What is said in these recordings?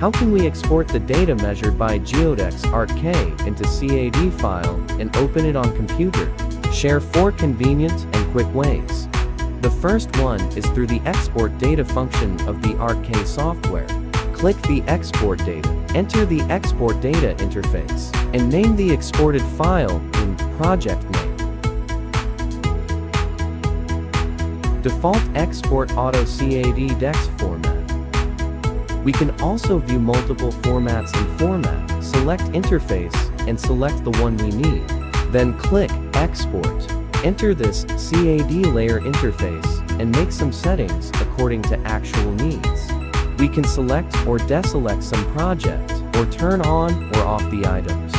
How can we export the data measured by Geodex RTK into CAD file and open it on computer? Share 4 convenient and quick ways. The first one is through the export data function of the RTK software. Click the export data, enter the export data interface, and name the exported file in project name. Default export auto CAD Dex format. We can also view multiple formats in format, select interface, and select the one we need. Then click export. Enter this CAD layer interface and make some settings according to actual needs. We can select or deselect some project, or turn on or off the items.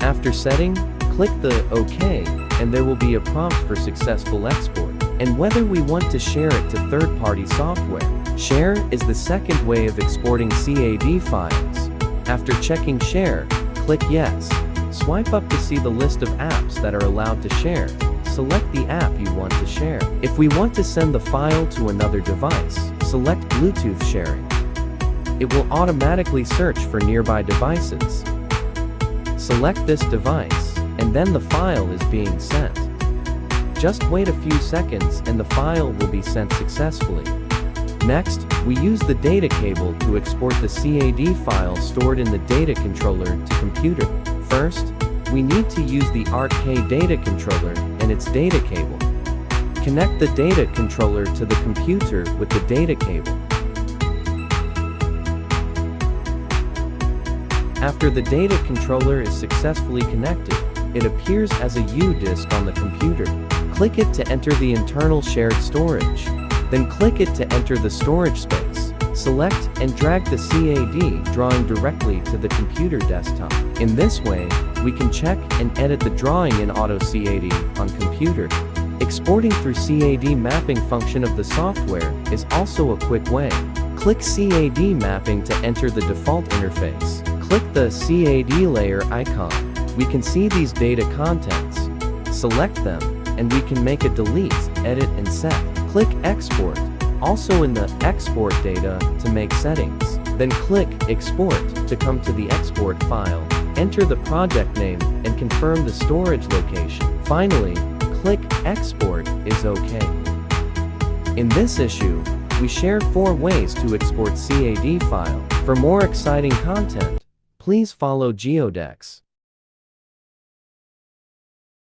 After setting, click the OK, and there will be a prompt for successful export, and whether we want to share it to third-party software. Share is the second way of exporting CAD files. After checking share, click Yes. Swipe up to see the list of apps that are allowed to share. Select the app you want to share. If we want to send the file to another device, select Bluetooth sharing. It will automatically search for nearby devices. Select this device, and then the file is being sent. Just wait a few seconds and the file will be sent successfully. Next, we use the data cable to export the CAD file stored in the data controller to computer. First, we need to use the RTK data controller and its data cable. Connect the data controller to the computer with the data cable. After the data controller is successfully connected, it appears as a U-disk on the computer. Click it to enter the internal shared storage. Then click it to enter the storage space. Select and drag the CAD drawing directly to the computer desktop. In this way, we can check and edit the drawing in Auto CAD on computer. Exporting through CAD mapping function of the software is also a quick way. Click CAD mapping to enter the default interface. Click the CAD layer icon. We can see these data contents. Select them, and we can make a delete, edit, and set. Click Export, also in the Export Data, to make settings. Then click Export to come to the export file. Enter the project name and confirm the storage location. Finally, click Export is OK. In this issue, we share 4 ways to export CAD file. For more exciting content, please follow Geodex.